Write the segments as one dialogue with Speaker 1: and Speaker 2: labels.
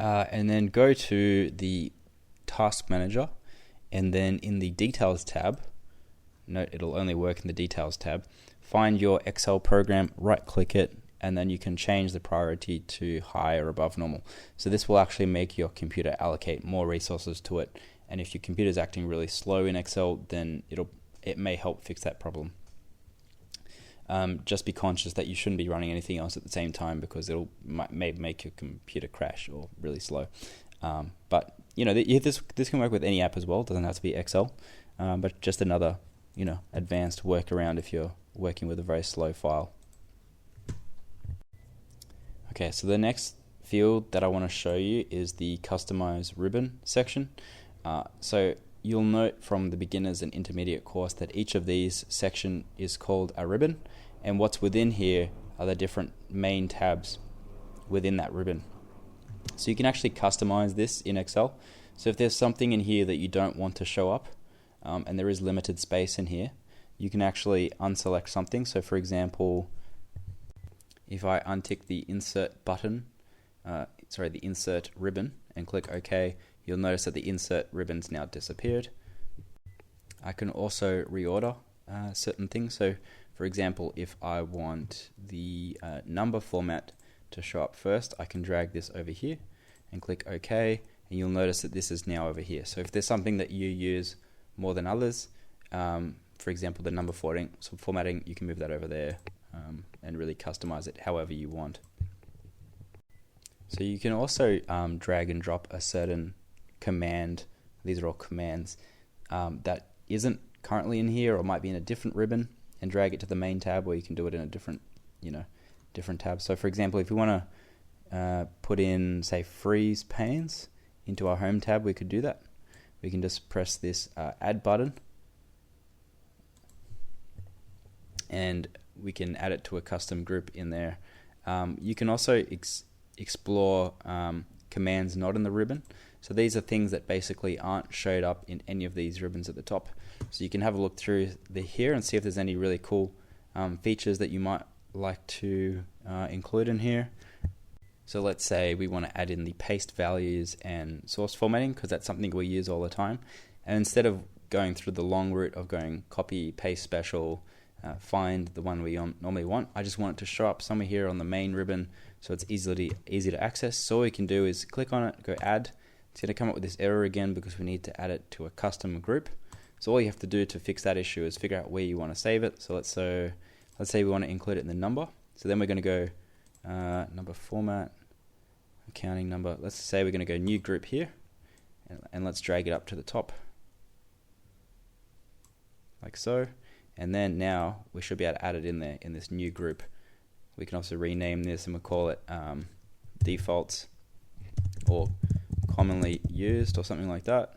Speaker 1: and then go to the Task Manager, and then in the Details tab, note it'll only work in the Details tab, find your Excel program, right-click it, and then you can change the priority to high or above normal. So this will actually make your computer allocate more resources to it, and if your computer is acting really slow in Excel, then it may help fix that problem. Just be conscious that you shouldn't be running anything else at the same time, because may make your computer crash or really slow. But this can work with any app as well. It doesn't have to be Excel, but just another advanced workaround if you're working with a very slow file. Okay, so the next field that I want to show you is the Customize Ribbon section. So you'll note from the beginners and intermediate course that each of these section is called a ribbon, and what's within here are the different main tabs within that ribbon. So you can actually customize this in Excel. So if there's something in here that you don't want to show up, and there is limited space in here, you can actually unselect something. So for example, if I untick the insert button, the insert ribbon, and click OK, you'll notice that the insert ribbon's now disappeared. I can also reorder certain things. So for example, if I want the number format to show up first, I can drag this over here and click OK, and you'll notice that this is now over here. So if there's something that you use more than others, for example the number formatting, you can move that over there and really customize it however you want. So you can also drag and drop a certain command. These are all commands that isn't currently in here or might be in a different ribbon, and drag it to the main tab, or you can do it in a different tab. So for example, if we want to put in, say, freeze panes into our home tab, we could do that. We can just press this add button, and we can add it to a custom group in there. You can also explore commands not in the ribbon. So these are things that basically aren't showed up in any of these ribbons at the top. So you can have a look through here and see if there's any really cool features that you might like to include in here. So let's say we want to add in the paste values and source formatting, because that's something we use all the time. And instead of going through the long route of going copy, paste special, find the one we normally want, I just want it to show up somewhere here on the main ribbon, so it's easy to access. So all we can do is click on it, go add. It's going to come up with this error again because we need to add it to a custom group. So all you have to do to fix that issue is figure out where you want to save it. So let's say we want to include it in the number. So then we're going to go number format, accounting number. Let's say we're going to go new group here, and let's drag it up to the top like so. And then now we should be able to add it in there in this new group. We can also rename this, and we'll call it defaults or commonly used or something like that,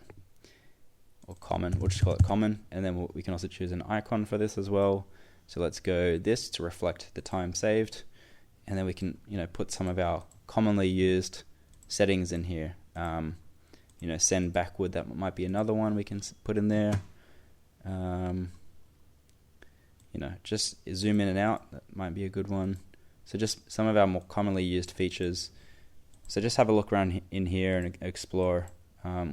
Speaker 1: or common. We'll just call it common, and then we can also choose an icon for this as well. So let's go this to reflect the time saved, and then we can put some of our commonly used settings in here. Send backward, that might be another one we can put in there. Just zoom in and out, that might be a good one. So just some of our more commonly used features. So just have a look around in here and explore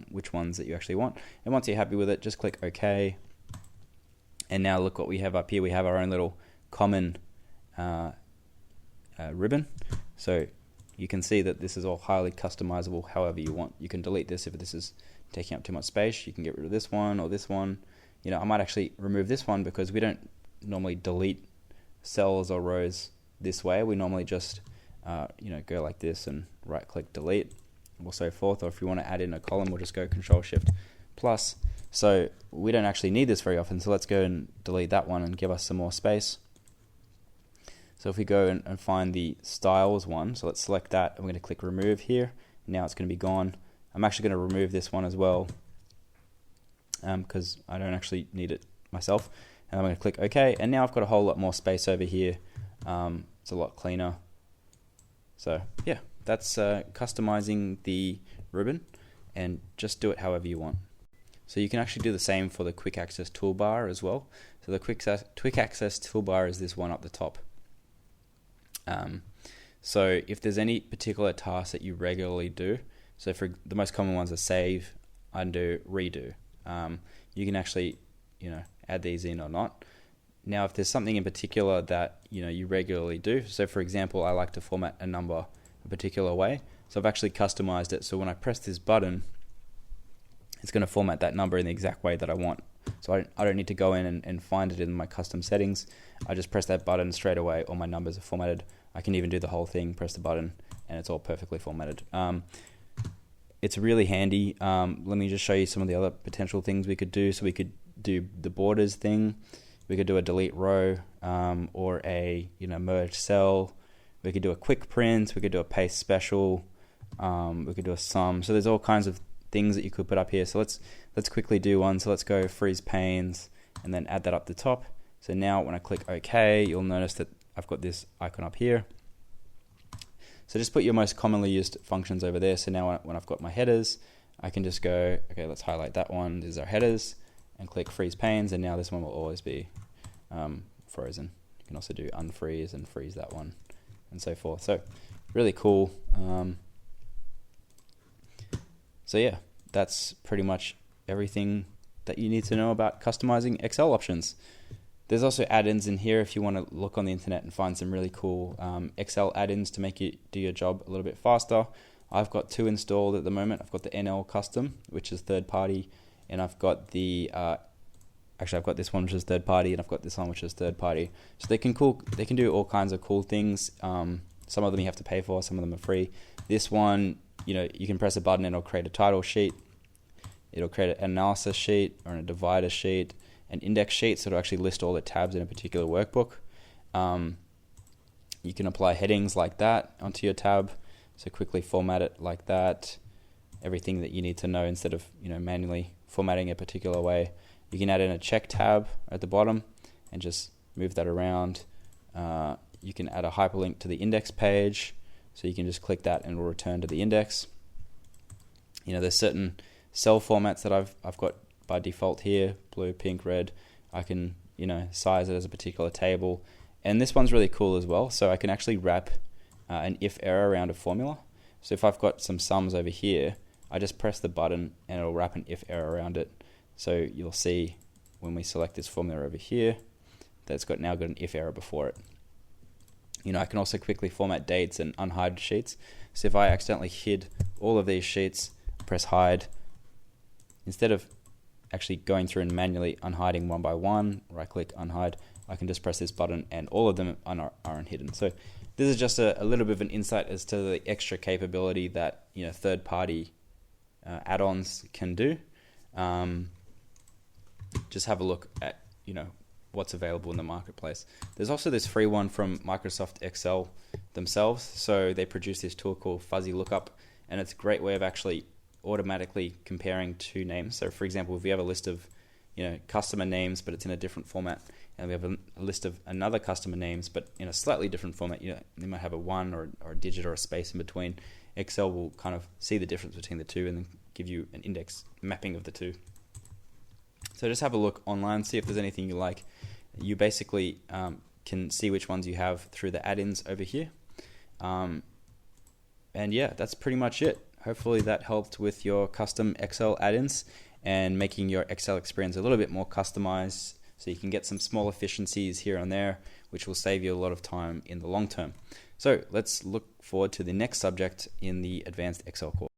Speaker 1: which ones that you actually want. And once you're happy with it, just click OK. And now look what we have up here. We have our own little common ribbon. So you can see that this is all highly customizable however you want. You can delete this if this is taking up too much space. You can get rid of this one or this one. I might actually remove this one because we don't normally delete cells or rows this way. We normally just go like this and right click delete, or so forth. Or if you want to add in a column, we'll just go Control Shift plus. So we don't actually need this very often, so let's go and delete that one and give us some more space. So if we go and find the styles one, so let's select that, and we're going to click remove here. Now it's going to be gone. I'm actually going to remove this one as well because I don't actually need it myself. And I'm going to click OK, and now I've got a whole lot more space over here. It's a lot cleaner. So yeah, that's customizing the ribbon, and just do it however you want. So you can actually do the same for the quick access toolbar as well. So the quick access toolbar is this one up the top. So if there's any particular task that you regularly do, So for the most common ones are save, undo, redo. You can actually, add these in or not. Now, if there's something in particular that, you regularly do, so for example, I like to format a number a particular way. So I've actually customized it. So when I press this button, it's going to format that number in the exact way that I want. So I don't need to go in and find it in my custom settings. I just press that button straight away. All my numbers are formatted. I can even do the whole thing, press the button, and it's all perfectly formatted. It's really handy. Let me just show you some of the other potential things we could do. So we could do the borders thing. We could do a delete row, or a merge cell. We could do a quick print. We could do a paste special. We could do a sum. So there's all kinds of things that you could put up here. So let's quickly do one. So let's go freeze panes and then add that up the top. So now when I click OK, you'll notice that I've got this icon up here. So just put your most commonly used functions over there. So now when I've got my headers, I can just go, okay, let's highlight that one. These are headers, and click freeze panes, and now this one will always be frozen. You can also do unfreeze and freeze that one, and so forth. So really cool. So yeah, that's pretty much everything that you need to know about customizing Excel options. There's also add-ins in here if you want to look on the internet and find some really cool Excel add-ins to make you do your job a little bit faster. I've got 2 installed at the moment. I've got the NL Custom, which is third party, and I've got the actually I've got this one which is third party, and I've got this one which is third party. So they can do all kinds of cool things. Some of them you have to pay for, some of them are free. This one, you can press a button and it'll create a title sheet. It'll create an analysis sheet or a divider sheet, an index sheet, so it'll actually list all the tabs in a particular workbook. You can apply headings like that onto your tab, so quickly format it like that. Everything that you need to know instead of manually formatting a particular way. You can add in a check tab at the bottom and just move that around. You can add a hyperlink to the index page, so you can just click that and it will return to the index. There's certain cell formats that I've got by default here, blue, pink, red. I can size it as a particular table, and this one's really cool as well. So I can actually wrap an if error around a formula. So if I've got some sums over here, I just press the button and it'll wrap an if error around it. So you'll see when we select this formula over here that it's now got an if error before it. I can also quickly format dates and unhide sheets. So if I accidentally hid all of these sheets, press hide, instead of actually going through and manually unhiding one by one, right click unhide, I can just press this button and all of them are unhidden. So this is just a little bit of an insight as to the extra capability that third-party add-ons can do. Just have a look at what's available in the marketplace. There's also this free one from Microsoft Excel themselves. So they produce this tool called Fuzzy Lookup, and it's a great way of actually automatically comparing 2 names. So for example, if we have a list of customer names but it's in a different format, and we have a list of another customer names but in a slightly different format, they might have a 1 or a digit or a space in between, Excel will kind of see the difference between the 2 and then give you an index mapping of the 2. So just have a look online, see if there's anything you like. You basically can see which ones you have through the add-ins over here. And yeah, that's pretty much it. Hopefully that helped with your custom Excel add-ins and making your Excel experience a little bit more customized, so you can get some small efficiencies here and there, which will save you a lot of time in the long term. So let's look forward to the next subject in the Advanced Excel course.